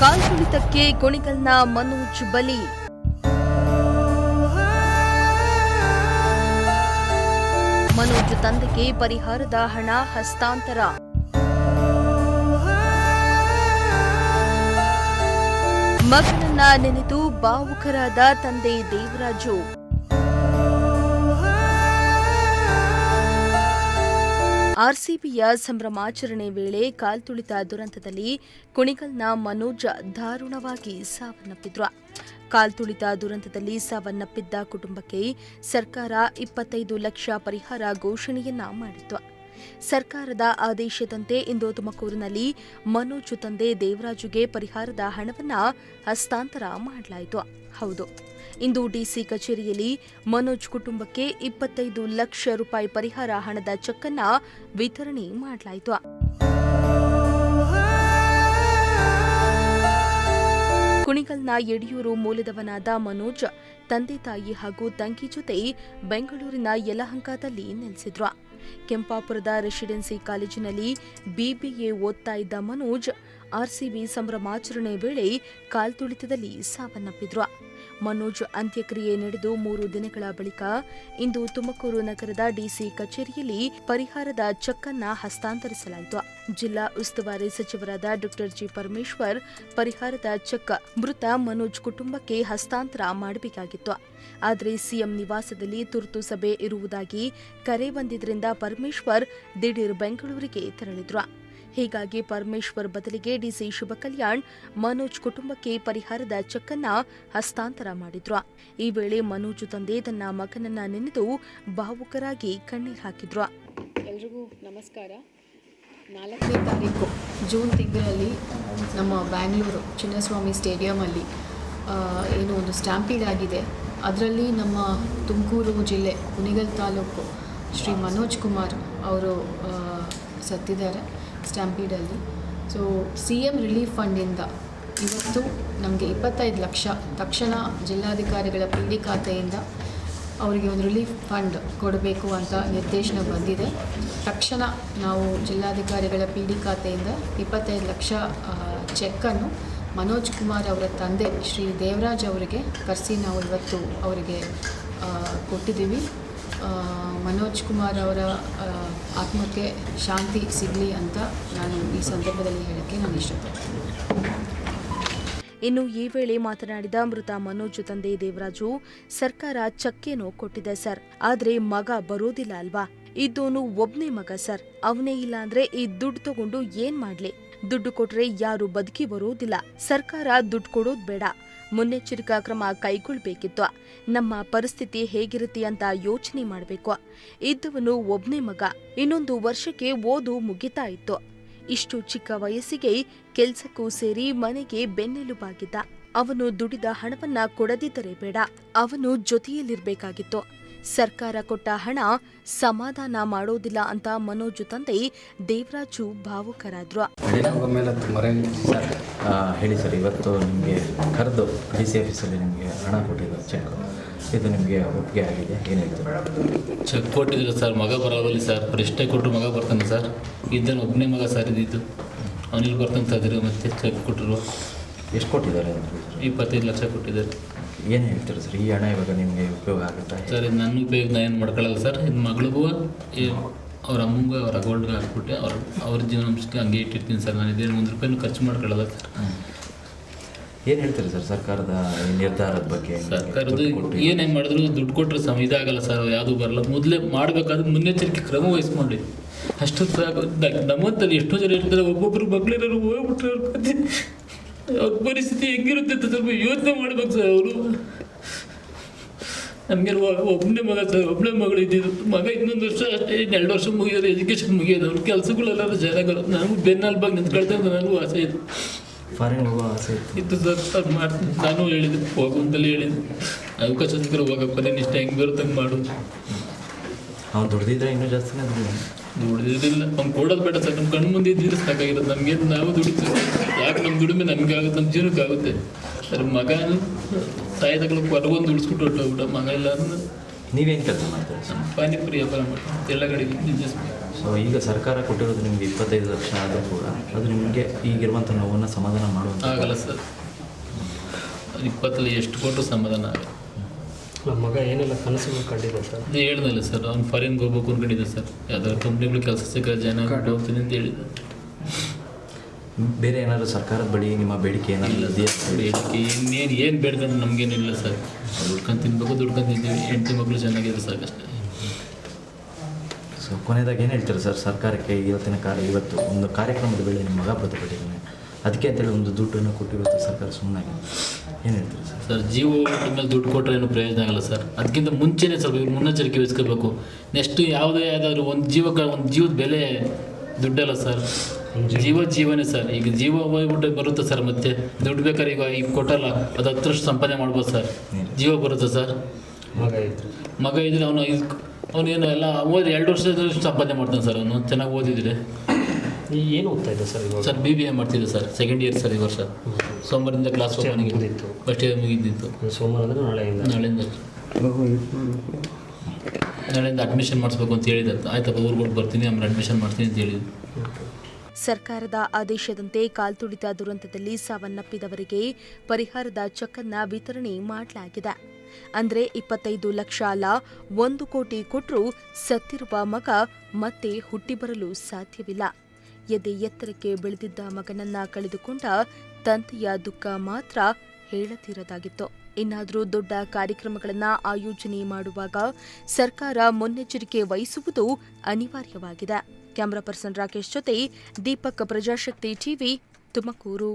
ಕಾಲ್ತುಳಿತಕ್ಕೆ ಕುಣಿಗಲ್ನ ಮನೋಜ್ ಬಲಿ. ಮನೋಜ್ ತಂದೆಗೆ ಪರಿಹಾರದ ಹಣ ಹಸ್ತಾಂತರ. ಮಗನನ್ನ ನೆನೆದು ಭಾವುಕರಾದ ತಂದೆ ದೇವರಾಜು. ಆರ್ಸಿಬಿಯ ಸಂಭ್ರಮಾಚರಣೆ ವೇಳೆ ಕಾಲ್ತುಳಿತ ದುರಂತದಲ್ಲಿ ಕುಣಿಗಲ್ನ ಮನೋಜ್ ದಾರುಣವಾಗಿ ಸಾವನ್ನಪ್ಪಿದ್ರು. ಕಾಲ್ತುಳಿತ ದುರಂತದಲ್ಲಿ ಸಾವನ್ನಪ್ಪಿದ್ದ ಕುಟುಂಬಕ್ಕೆ ಸರ್ಕಾರ 25 ಲಕ್ಷ ಪರಿಹಾರ ಘೋಷಣೆಯನ್ನ ಮಾಡಿತ್ತು. ಸರ್ಕಾರದ ಆದೇಶದಂತೆ ಇಂದು ತುಮಕೂರಿನಲ್ಲಿ ಮನೋಜ್ ತಂದೆ ದೇವರಾಜುಗೆ ಪರಿಹಾರದ ಹಣವನ್ನ ಹಸ್ತಾಂತರ ಮಾಡಲಾಯಿತು. ಹೌದು, ಇಂದು ಡಿಸಿ ಕಚೇರಿಯಲ್ಲಿ ಮನೋಜ್ ಕುಟುಂಬಕ್ಕೆ 25 ಲಕ್ಷ ರೂಪಾಯಿ ಪರಿಹಾರ ಹಣದ ಚೆಕ್ ಅನ್ನ ವಿತರಣೆ ಮಾಡಲಾಯಿತು. ಕುಣಿಗಲ್ನ ಯಡಿಯೂರು ಮೂಲದವನಾದ ಮನೋಜ್ ತಂದೆ ತಾಯಿ ಹಾಗೂ ತಂಗಿ ಜೊತೆ ಬೆಂಗಳೂರಿನ ಯಲಹಂಕದಲ್ಲಿ ನೆಲೆಸಿದ್ರು. ಕೆಂಪಾಪುರದ ರೆಸಿಡೆನ್ಸಿ ಕಾಲೇಜಿನಲ್ಲಿ ಬಿಬಿಎ ಓದ್ತಾ ಇದ್ದ ಮನೋಜ್ ಆರ್ಸಿಬಿ ಸಂಭ್ರಮಾಚರಣೆ ವೇಳೆ ಕಾಲ್ತುಳಿತದಲ್ಲಿ ಸಾವನ್ನಪ್ಪಿದ್ರು. ಮನೋಜ್ ಅಂತ್ಯಕ್ರಿಯೆ ನಡೆದು 3 ದಿನಗಳ ಬಳಿಕ ಇಂದು ತುಮಕೂರು ನಗರದ ಡಿಸಿ ಕಚೇರಿಯಲ್ಲಿ ಪರಿಹಾರದ ಚೆಕ್ ಅನ್ನ ಹಸ್ತಾಂತರಿಸಲಾಯಿತು. ಜಿಲ್ಲಾ ಉಸ್ತುವಾರಿ ಸಚಿವರಾದ ಡಾ ಜಿ ಪರಮೇಶ್ವರ್ ಪರಿಹಾರದ ಚೆಕ್ ಮೃತ ಮನೋಜ್ ಕುಟುಂಬಕ್ಕೆ ಹಸ್ತಾಂತರ ಮಾಡಬೇಕಾಗಿತ್ತು. ಆದರೆ ಸಿಎಂ ನಿವಾಸದಲ್ಲಿ ತುರ್ತು ಸಭೆ ಇರುವುದಾಗಿ ಕರೆ ಬಂದಿದ್ದರಿಂದ ಪರಮೇಶ್ವರ್ ದಿಢೀರ್ ಬೆಂಗಳೂರಿಗೆ ತೆರಳಿದ್ರು. ಹೀಗಾಗಿ ಪರಮೇಶ್ವರ್ ಬದಲಿಗೆ ಡಿಸಿ ಶುಭ ಕಲ್ಯಾಣ್ ಮನೋಜ್ ಕುಟುಂಬಕ್ಕೆ ಪರಿಹಾರದ ಚೆಕ್ ಅನ್ನ ಹಸ್ತಾಂತರ ಮಾಡಿದ್ರು. ಈ ವೇಳೆ ಮನೋಜ್ ತಂದೆ ತನ್ನ ಮಗನನ್ನ ನೆನೆದು ಭಾವುಕರಾಗಿ ಕಣ್ಣೀರು ಹಾಕಿದ್ರು. ಎಲ್ರಿಗೂ ನಮಸ್ಕಾರ. 4ನೇ ತಾರೀಕು ಜೂನ್ ತಿಂಗಳಲ್ಲಿ ನಮ್ಮ ಬ್ಯಾಂಗ್ಳೂರು ಚಿನ್ನಸ್ವಾಮಿ ಸ್ಟೇಡಿಯಮಲ್ಲಿ ಏನು ಒಂದು ಸ್ಟ್ಯಾಂಪೀಡ್ ಆಗಿದೆ. ಅದರಲ್ಲಿ ನಮ್ಮ ತುಮಕೂರು ಜಿಲ್ಲೆ ಕುಣಿಗಲ್ ತಾಲೂಕು ಶ್ರೀ ಮನೋಜ್ ಕುಮಾರ್ ಅವರು ಸತ್ತಿದ್ದಾರೆ ಸ್ಟ್ಯಾಂಪೀಡಲ್ಲಿ. ಸೊ CM ರಿಲೀಫ್ ಫಂಡಿಂದ ಇವತ್ತು ನಮಗೆ 25 ಲಕ್ಷ ತಕ್ಷಣ ಜಿಲ್ಲಾಧಿಕಾರಿಗಳ PD ಖಾತೆಯಿಂದ ಅವರಿಗೆ ಒಂದು ರಿಲೀಫ್ ಫಂಡ್ ಕೊಡಬೇಕು ಅಂತ ನಿರ್ದೇಶನ ಬಂದಿದೆ. ತಕ್ಷಣ ನಾವು ಜಿಲ್ಲಾಧಿಕಾರಿಗಳ PD ಖಾತೆಯಿಂದ 25 ಲಕ್ಷ ಚೆಕ್ಕನ್ನು ಮನೋಜ್ ಕುಮಾರ್ ಅವರ ತಂದೆ ಶ್ರೀ ದೇವರಾಜ್ ಅವರಿಗೆ ಕರೆಸಿ ನಾವು ಇವತ್ತು ಅವರಿಗೆ ಕೊಟ್ಟಿದ್ದೀವಿ. ಮನೋಜ್ ಕುಮಾರ್ ಅವರ ಆತ್ಮಕ್ಕೆ ಶಾಂತಿ ಸಿಗಲಿ ಅಂತ ನಾನು ಈ ಸಂದರ್ಭದಲ್ಲಿ ಹೇಳಕ್ಕೆ ನಾನು ಇಷ್ಟಪಡ್ತೀನಿ. ಇನ್ನು ಈ ವೇಳೆ ಮಾತನಾಡಿದ ಮೃತ ಮನೋಜ್ ತಂದೆ ದೇವರಾಜು, ಸರ್ಕಾರ ಚೆಕ್ಕೇನೋ ಕೊಟ್ಟಿದೆ ಸರ್, ಆದ್ರೆ ಮಗ ಬರೋದಿಲ್ಲ ಅಲ್ವಾ? ಇದ್ದೋನು ಒಬ್ನೇ ಮಗ ಸರ್, ಅವನೇ ಇಲ್ಲ ಅಂದ್ರೆ ಈ ದುಡ್ಡು ತಗೊಂಡು ಏನ್ ಮಾಡ್ಲಿ? ದುಡ್ಡು ಕೊಟ್ರೆ ಯಾರು ಬದುಕಿ ಬರೋದಿಲ್ಲ. ಸರ್ಕಾರ ದುಡ್ಡು ಕೊಡೋದ್ ಬೇಡ, ಮುನ್ನೆಚ್ಚರಿಕಾ ಕ್ರಮ ಕೈಗೊಳ್ಳಬೇಕಿತ್ತು. ನಮ್ಮ ಪರಿಸ್ಥಿತಿ ಹೇಗಿರುತ್ತೆ ಅಂತ ಯೋಚನೆ ಮಾಡಬೇಕು. ಇದ್ದವನು ಒಬ್ನೇ ಮಗ, ಇನ್ನೊಂದು ವರ್ಷಕ್ಕೆ ಓದು ಮುಗಿತಾ ಇತ್ತು. ಇಷ್ಟು ಚಿಕ್ಕ ವಯಸ್ಸಿಗೆ ಕೆಲ್ಸಕ್ಕೂ ಸೇರಿ ಮನೆಗೆ ಬೆನ್ನೆಲುಬಾಗಿದ್ದ. ಅವನು ದುಡಿದ ಹಣವನ್ನ ಕೊಡದಿದ್ದರೆ ಬೇಡ, ಅವನು ಜೊತೆಯಲ್ಲಿರ್ಬೇಕಾಗಿತ್ತು. ಸರ್ಕಾರ ಕೊಟ್ಟ ಹಣ ಸಮಾಧಾನ ಮಾಡೋದಿಲ್ಲ ಅಂತ ಮನೋಜ್ ತಂದೆ ದೇವರಾಜು ಭಾವುಕರಾದ್ರು. ಹೇಳಿ ಸರ್, ಇವತ್ತು ನಿಮಗೆ ಕರೆದು DC ಆಫೀಸಲ್ಲಿ ನಿಮಗೆ ಹಣ ಕೊಟ್ಟಿದ್ದಾರೆ ಚೆಕ್, ಇದು ನಿಮಗೆ ಒಪ್ಪಿಗೆ ಆಗಿದೆ? ಏನು ಹೇಳ್ತಾರೆ? ಚೆಕ್ ಕೊಟ್ಟಿದ್ರು ಸರ್, ಮಗ ಬರೋದಿಲ್ಲ ಸರ್, ಎಷ್ಟೇ ಕೊಟ್ಟರು ಮಗ ಬರ್ತಾನೆ ಸರ್. ಇದ್ದಾನೆ ಒಬ್ಬನೇ ಮಗ ಸರ್, ಇದ್ದಿದ್ದು ಅವನಿಗೆ ಬರ್ತಂತ ಇದ್ರು. ಮತ್ತೆ ಚೆಕ್ ಕೊಟ್ಟರು. ಎಷ್ಟು ಕೊಟ್ಟಿದ್ದಾರೆ? 25 ಲಕ್ಷ ಕೊಟ್ಟಿದ್ದಾರೆ. ಏನು ಹೇಳ್ತಾರೆ ಸರ್, ಈ ಹಣ ಇವಾಗ ನಿಮಗೆ ಉಪಯೋಗ ಆಗುತ್ತಾ ಸರ್? ಇದು ನನ್ನ ಉಪಯೋಗ ನಾನು ಏನು ಮಾಡ್ಕೊಳ್ಳಲ್ಲ ಸರ್. ಇದು ಮಗಳಿಗೂ ಅವ್ರ ಅಮ್ಮಂಗೂ ಅವ್ರ ಅಕೌಂಟ್ಗೆ ಹಾಕ್ಬಿಟ್ಟೆ ಅವ್ರ ಜೀವನಾಂಶಕ್ಕೆ ಹಂಗೆ ಇಟ್ಟಿರ್ತೀನಿ ಸರ್. ನಾನು ಇದೇನು 1 ರೂಪಾಯಿನೂ ಖರ್ಚು ಮಾಡ್ಕೊಳ್ಳಲ್ಲ ಸರ್. ಏನು ಹೇಳ್ತಾರೆ ಸರ್ ಸರ್ಕಾರದ ನಿರ್ಧಾರದ ಬಗ್ಗೆ? ಸರ್ಕಾರದ್ದು ಏನೇನು ಮಾಡಿದ್ರು ದುಡ್ಡು ಕೊಟ್ಟರೆ ಇದಾಗಲ್ಲ ಸರ್, ಯಾವುದೂ ಬರಲ್ಲ. ಮೊದಲೇ ಮಾಡಬೇಕಾದ್ರೆ ಮುನ್ನೆಚ್ಚರಿಕೆ ಕ್ರಮ ವಹಿಸ್ಕೊಂಡ್ರಿ ಅಷ್ಟು ಸಾಕು. ನಮ್ಮಂತಲ್ಲಿ ಎಷ್ಟೋ ಜನ ಇರ್ತಾರೆ, ಒಬ್ಬೊಬ್ಬರು ಮಗಳಿರೋರು ಹೋಗ್ಬಿಟ್ರೆ ಅವ್ರ ಪರಿಸ್ಥಿತಿ ಹೆಂಗಿರುತ್ತೆ ಅಂತ ಸ್ವಲ್ಪ ಯೋಚನೆ ಮಾಡ್ಬೇಕು ಸರ್. ಅವರು ನಮಗೆ ಒಬ್ಬನೇ ಮಗ ಸರ್, ಒಬ್ಬನೇ ಮಗಳು ಇದ್ದಿದ್ದು. ಮಗ ಇನ್ನೊಂದು ವರ್ಷ ಅಷ್ಟೇ, 2 ವರ್ಷ ಮುಗಿಯೋದು, ಎಜುಕೇಷನ್ ಮುಗಿಯೋದು. ಅವ್ರ ಕೆಲಸಗಳೆಲ್ಲರೂ ಚೆನ್ನಾಗಿರೋದು. ನನಗೂ ಬೆನ್ನೆಲುಬಾಗಿ ನಿಂತ್ಕೊಳ್ತಾ ನನಗೂ ಆಸೆ ಇತ್ತು, ಫಾರಿನ್ ಹೋಗೋ ಆಸೆ ಇತ್ತು ಸರ್. ಅದು ಮಾಡ್ತೀನಿ, ನಾನು ಹೇಳಿದೆ ಹೋಗು ಅಂತಲೇ ಹೇಳಿದೆ. ಅವಕಾಶ ಸಿಕ್ಕರೆ ಹೋಗಪ್ಪ, ನೀನು ಇಷ್ಟ ಹೆಂಗೆ ಬರುತ್ತಂಗೆ ಮಾಡೋದು. ಅವ್ನು ದುಡ್ದಿದ್ರೆ ಇನ್ನೂ ಜಾಸ್ತಿನೇ ದುಡಿದಿಲ್ಲ. ಅವ್ನು ಕೊಡೋದು ಬೇಡ ಸರ್, ನಮ್ಮ ಕಣ್ಣು ಮುಂದೆ ಇದ್ದಿದ್ರೆ ಸಾಕಾಗಿರೋದು. ನಮಗೆ ನಾವು ದುಡಿತೀವಿ, ಯಾಕೆ ನಮ್ಮ ದುಡಿಮೆ ನಮಗೆ ಆಗುತ್ತೆ, ನಮ್ಮ ಜೀವನಕ್ಕೆ ಆಗುತ್ತೆ ಸರ್. ಮಗ ತಾಯಿ ತಗೊಳಕ್ಕೆ ಹೊರಗೊಂದು ದುಡಿಸ್ಬಿಟ್ಟು ಹೊಟ್ಟೋಗ್ಬಿಟ್ಟ. ಮಗ ಇಲ್ಲ ಅಂದ್ರೆ ನೀವೇನು ಕೆಲಸ ಮಾಡ್ತೀರಿ? ಪಾನಿಪುರಿ ವ್ಯಾಪಾರ ಮಾಡ್ತೀನಿ, ಎಲ್ಲ ಕಡೆಗೆ ಬಿಸ್ನೆಸ್ ಮಾಡಿ. ಸೊ ಈಗ ಸರ್ಕಾರ ಕೊಟ್ಟಿರೋದು ನಿಮಗೆ 25 ಲಕ್ಷ ಆದರೂ ಕೂಡ ಅದು ನಿಮಗೆ ಈಗಿರುವಂಥ ನೋವನ್ನು ಸಮಾಧಾನ ಮಾಡುವಂಥ ಆಗಲ್ಲ ಸರ್. 20 ಎಷ್ಟು ಕೊಟ್ಟರು ಸಮಾಧಾನ ಆಗಲ್ಲ. ನಮ್ಮ ಮಗ ಏನೆಲ್ಲ ಕನಸುಗಳು ಕಂಡಿದೆ ಸರ್? ಅದು ಹೇಳಿದ್ನಲ್ಲ ಸರ್, ಅವ್ನು ಫಾರಿನ್ಗೆ ಹೋಗ್ಬೇಕು ಅಂದ್ಕೊಂಡಿದ್ದೆ ಸರ್. ಯಾವ್ದಾದ್ರು ಕಂಪ್ನಿಗಳು ಕೆಲಸ ಸಿಕ್ಕರೆ ಜನ ಹೋಗ್ತೀನಿ ಅಂತ ಹೇಳಿದ್ದೆ. ಬೇರೆ ಏನಾದರೂ ಸರ್ಕಾರದ ಬಳಿ ನಿಮ್ಮ ಬೇಡಿಕೆ ಏನಾದರೂ ಇದೆಯಾ? ಬೇಡಿಕೆ ಏನು ಬೇಡ್ಕೊಂಡು ನಮಗೇನಿಲ್ಲ ಸರ್. ದುಡ್ಕೊಂಡು ತಿನ್ಬೇಕು, ದುಡ್ಕೊಂಡು ತಿಂತೀವಿ, ಹೆಂಡತಿ ಮಕ್ಕಳು ಚೆನ್ನಾಗಿದೆ ಸರ್ ಅಷ್ಟೇ. ಸೊ ಕೊನೆಯದಾಗಿ ಏನು ಹೇಳ್ತಾರೆ ಸರ್ ಸರ್ಕಾರಕ್ಕೆ? ಇವತ್ತು ಒಂದು ಕಾರ್ಯಕ್ರಮದ ವೇಳೆ ನಿಮ್ಮ ಮಗ ಮೃತಪಟ್ಟಿದ್ದಾನೆ, ಅದಕ್ಕೆ ಅಂತೇಳಿ ಒಂದು ದುಡ್ಡನ್ನು ಕೊಟ್ಟಿರುತ್ತೆ ಸರ್ಕಾರ ಸುಮ್ಮನಾಗಿ, ಏನು ಹೇಳ್ತಾರೆ ಸರ್? ಸರ್ ಜೀವ ಹೋಗ್ಬಿಟ್ಟ ಮೇಲೆ ದುಡ್ಡು ಕೊಟ್ಟರೆ ಏನು ಪ್ರಯೋಜನ ಆಗಲ್ಲ ಸರ್. ಅದಕ್ಕಿಂತ ಮುಂಚೆನೇ ಸ್ವಲ್ಪ ಇವ್ರು ಮುನ್ನೆಚ್ಚರಿಕೆ ವಹಿಸ್ಕೋಬೇಕು. ನೆಕ್ಸ್ಟು ಯಾವ್ದಾದ್ರು ಒಂದು ಜೀವದ ಬೆಲೆ ದುಡ್ಡಲ್ಲ ಸರ್. ಜೀವನೇ ಸರ್. ಈಗ ಜೀವ ಹೋಗ್ಬಿಟ್ಟು ಬರುತ್ತೆ ಸರ್. ಮತ್ತೆ ದುಡ್ಡು ಬೇಕಾದ್ರೆ ಈಗ ಕೊಟ್ಟಲ್ಲ, ಅದು 10 ಸಂಪಾದನೆ ಮಾಡ್ಬೋದು ಸರ್. ಜೀವ ಬರುತ್ತೆ ಸರ್. ಮಗ ಇದ್ರೆ ಅವನೇನು ಎಲ್ಲ ಓದಿ 2 ವರ್ಷದ ಸಂಪಾದನೆ ಮಾಡ್ತಾನೆ ಸರ್. ಅವನು ಚೆನ್ನಾಗಿ ಓದಿದ್ರೆ. ಏನು ಓದ್ತಾ ಇದೆ ಸರ್ ಇವಾಗ? ಸರ್ BBA ಮಾಡ್ತಿದ್ದೆ ಸರ್, 2nd ಇಯರ್ ಸರ್ ಈ ವರ್ಷ. ಸೋಮವಾರದಿಂದ ಕ್ಲಾಸ್ ಮುಗಿದಿತ್ತು. ಫಸ್ಟ್ ಇಯರ್ ಮುಗಿದಿತ್ತು. ಸೋಮವಾರ ಅಂದರೆ ನಾಳೆಯಿಂದ ಅಡ್ಮಿಷನ್ ಮಾಡಿಸ್ಬೇಕು ಅಂತ ಹೇಳಿದ. ಆಯ್ತಪ್ಪ ಊರಿಗೆ ಬರ್ತೀನಿ, ಆಮೇಲೆ ಅಡ್ಮಿಷನ್ ಮಾಡ್ತೀನಿ ಅಂತ ಹೇಳಿದ್ರು. ಸರ್ಕಾರದ ಆದೇಶದಂತೆ ಕಾಲ್ತುಳಿತ ದುರಂತದಲ್ಲಿ ಸಾವನ್ನಪ್ಪಿದವರಿಗೆ ಪರಿಹಾರದ ಚೆಕ್ ಅನ್ನು ವಿತರಣೆ ಮಾಡಲಾಗಿದೆ. ಅಂದ್ರೆ 25 ಲಕ್ಷ ಅಲ್ಲ, 1 ಕೋಟಿ ಕೊಟ್ಟರೂ ಸತ್ತಿರುವ ಮಗ ಮತ್ತೆ ಹುಟ್ಟಿ ಬರಲು ಸಾಧ್ಯವಿಲ್ಲ. ಎದೆ ಎತ್ತರಕ್ಕೆ ಬೆಳೆದಿದ್ದ ಮಗನನ್ನ ಕಳೆದುಕೊಂಡ ತಂದೆಯ ದುಃಖ ಮಾತ್ರ ಹೇಳತೀರದಾಗಿತ್ತು. ಇನ್ನಾದರೂ ದೊಡ್ಡ ಕಾರ್ಯಕ್ರಮಗಳನ್ನು ಆಯೋಜನೆ ಮಾಡುವಾಗ ಸರ್ಕಾರ ಮುನ್ನೆಚ್ಚರಿಕೆ ವಹಿಸುವುದು ಅನಿವಾರ್ಯವಾಗಿದೆ. ಕ್ಯಾಮರಾ ಪರ್ಸನ್ ರಾಕೇಶ್ ಜೊತೆ ದೀಪಕ್, ಪ್ರಜಾಶಕ್ತಿ ಟಿವಿ, ತುಮಕೂರು.